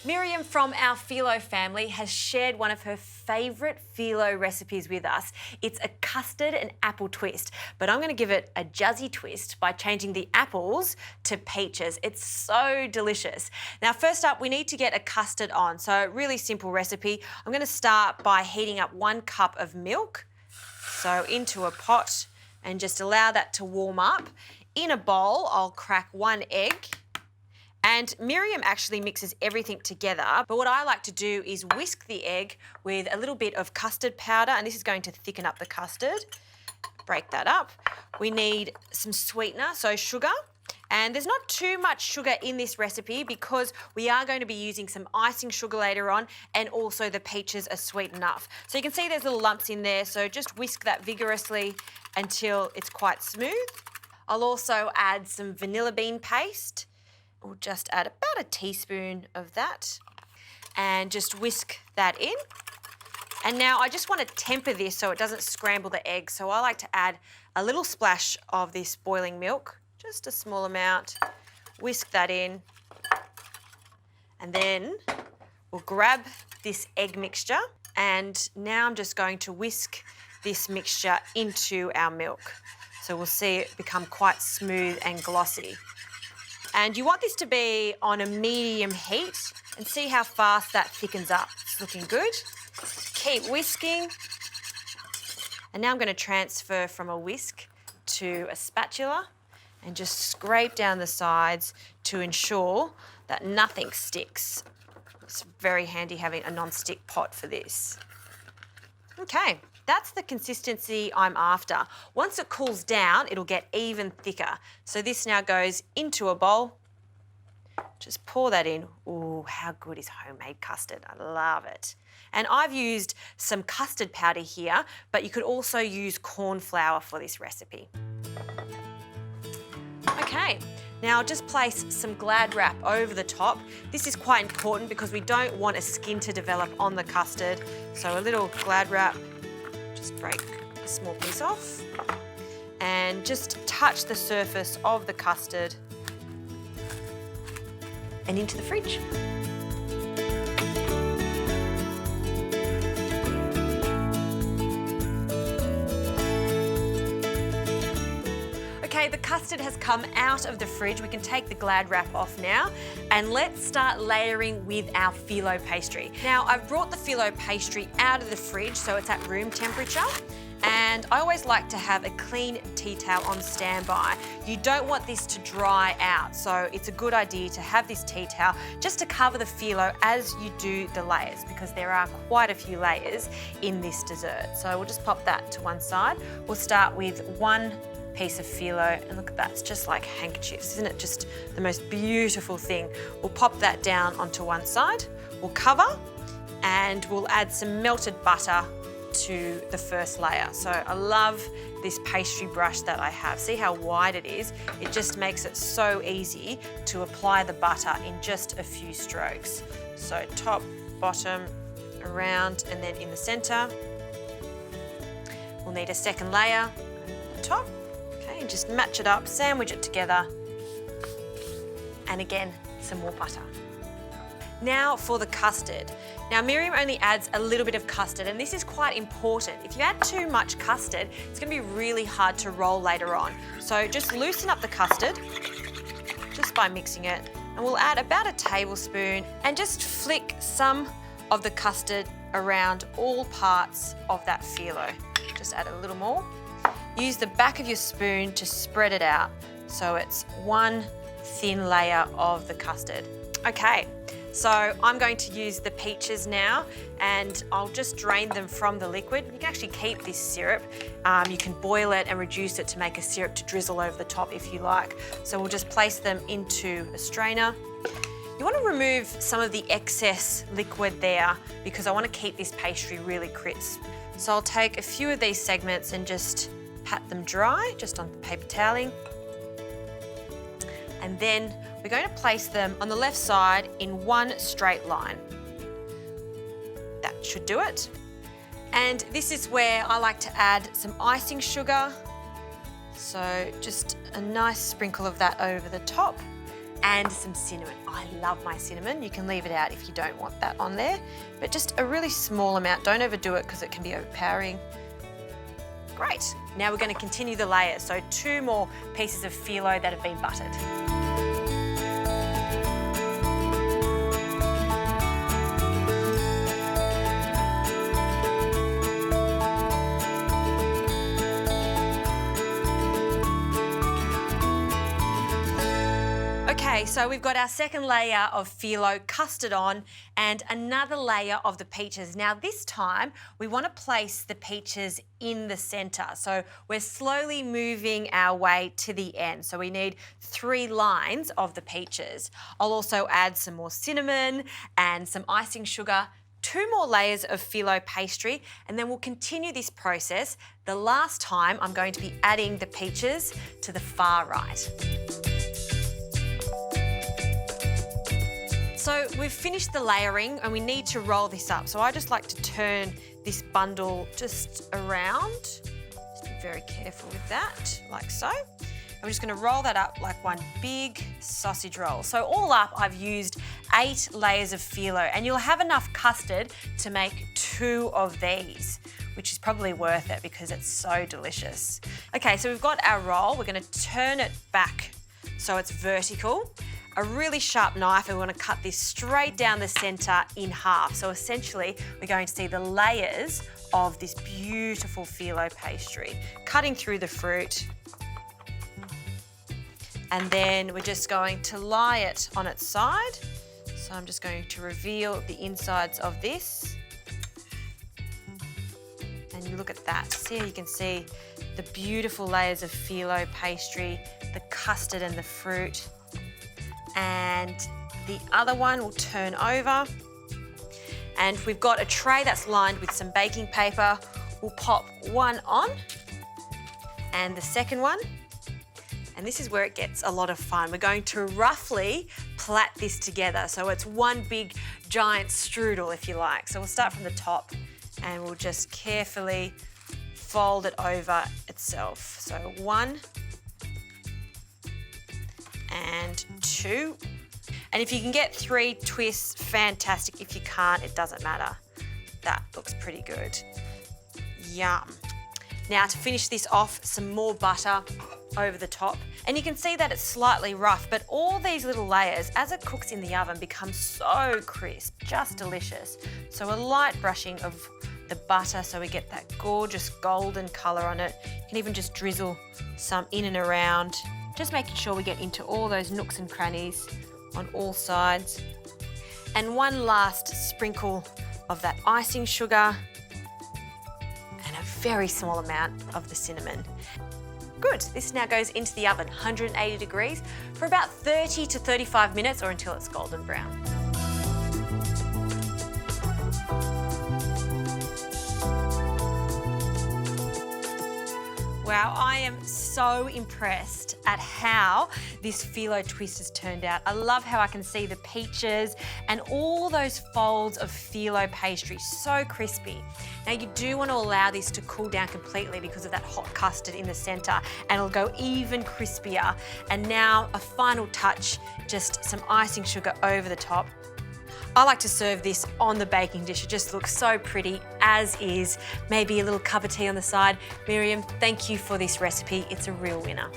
Miriam from our phyllo family has shared one of her favourite phyllo recipes with us. It's a custard and apple twist, but I'm going to give it a jazzy twist by changing the apples to peaches. It's so delicious. Now, first up, we need to get a custard on. So, really simple recipe. I'm going to start by heating up 1 cup of milk, so into a pot, and just allow that to warm up. In a bowl, I'll crack 1 egg. And Miriam actually mixes everything together, but what I like to do is whisk the egg with a little bit of custard powder, and this is going to thicken up the custard. Break that up. We need some sweetener, so sugar. And there's not too much sugar in this recipe because we are going to be using some icing sugar later on, and also the peaches are sweet enough. So you can see there's little lumps in there, so just whisk that vigorously until it's quite smooth. I'll also add some vanilla bean paste. We'll just add about a teaspoon of that and just whisk that in. And now I just want to temper this so it doesn't scramble the eggs. So I like to add a little splash of this boiling milk, just a small amount, whisk that in. And then we'll grab this egg mixture, and now I'm just going to whisk this mixture into our milk. So we'll see it become quite smooth and glossy. And you want this to be on a medium heat, and see how fast that thickens up. It's looking good. Keep whisking. And now I'm going to transfer from a whisk to a spatula and just scrape down the sides to ensure that nothing sticks. It's very handy having a non-stick pot for this. Okay, that's the consistency I'm after. Once it cools down, it'll get even thicker. So this now goes into a bowl. Just pour that in. Ooh, how good is homemade custard? I love it. And I've used some custard powder here, but you could also use corn flour for this recipe. Okay, now just place some Glad wrap over the top. This is quite important because we don't want a skin to develop on the custard. So a little Glad wrap, just break a small piece off and just touch the surface of the custard and into the fridge. Okay, the custard has come out of the fridge. We can take the Glad wrap off now, and let's start layering with our phyllo pastry. Now, I've brought the phyllo pastry out of the fridge, so it's at room temperature. And I always like to have a clean tea towel on standby. You don't want this to dry out, so it's a good idea to have this tea towel just to cover the phyllo as you do the layers, because there are quite a few layers in this dessert. So we'll just pop that to one side. We'll start with 1 piece of phyllo, and look at that, it's just like handkerchiefs. Isn't it just the most beautiful thing? We'll pop that down onto one side. We'll cover, and we'll add some melted butter to the first layer. So I love this pastry brush that I have. See how wide it is? It just makes it so easy to apply the butter in just a few strokes. So top, bottom, around, and then in the center. We'll need a second layer on the top. Okay, and just match it up, sandwich it together, and again, some more butter. Now for the custard. Now Miriam only adds a little bit of custard, and this is quite important. If you add too much custard, it's going to be really hard to roll later on. So just loosen up the custard just by mixing it, and we'll add about a tablespoon and just flick some of the custard around all parts of that phyllo. Just add a little more. Use the back of your spoon to spread it out so it's one thin layer of the custard. Okay. So I'm going to use the peaches now, and I'll just drain them from the liquid. You can actually keep this syrup. You can boil it and reduce it to make a syrup to drizzle over the top if you like. So we'll just place them into a strainer. You want to remove some of the excess liquid there because I want to keep this pastry really crisp. So I'll take a few of these segments and just pat them dry, just on the paper toweling. And then we're going to place them on the left side in one straight line. That should do it. And this is where I like to add some icing sugar. So just a nice sprinkle of that over the top. and some cinnamon. I love my cinnamon. You can leave it out if you don't want that on there, but just a really small amount. Don't overdo it because it can be overpowering. Great. Now we're going to continue the layers. So 2 more pieces of phyllo that have been buttered. Okay, so we've got our second layer of phyllo custard on and another layer of the peaches. Now this time we want to place the peaches in the centre. So we're slowly moving our way to the end. So we need 3 lines of the peaches. I'll also add some more cinnamon and some icing sugar, 2 more layers of phyllo pastry, and then we'll continue this process. The last time I'm going to be adding the peaches to the far right. So we've finished the layering and we need to roll this up. So I just like to turn this bundle just around. Just be very careful with that, like so. And we're just going to roll that up like one big sausage roll. So all up, I've used 8 layers of phyllo, and you'll have enough custard to make 2 of these, which is probably worth it because it's so delicious. Okay, so we've got our roll. We're going to turn it back so it's vertical. A really sharp knife, and we want to cut this straight down the centre in half. So essentially, we're going to see the layers of this beautiful phyllo pastry, cutting through the fruit. And then we're just going to lie it on its side. So I'm just going to reveal the insides of this. And you look at that. See how you can see the beautiful layers of phyllo pastry, the custard and the fruit. And the other one will turn over. And we've got a tray that's lined with some baking paper. We'll pop one on and the second one. And this is where it gets a lot of fun. We're going to roughly plait this together. So it's one big giant strudel, if you like. So we'll start from the top and we'll just carefully fold it over itself. So 1 and 2. And if you can get 3 twists, fantastic. If you can't, it doesn't matter. That looks pretty good. Yum. Now to finish this off, some more butter over the top. And you can see that it's slightly rough, but all these little layers, as it cooks in the oven, become so crisp, just delicious. So a light brushing of the butter so we get that gorgeous golden colour on it. You can even just drizzle some in and around, just making sure we get into all those nooks and crannies on all sides. And one last sprinkle of that icing sugar and a very small amount of the cinnamon. Good, this now goes into the oven, 180 degrees, for about 30 to 35 minutes or until it's golden brown. Wow, I am so impressed at how this phyllo twist has turned out. I love how I can see the peaches and all those folds of phyllo pastry, so crispy. Now you do want to allow this to cool down completely because of that hot custard in the centre, and it'll go even crispier. And now a final touch, just some icing sugar over the top. I like to serve this on the baking dish. It just looks so pretty as is. Maybe a little cup of tea on the side. Miriam, thank you for this recipe. It's a real winner.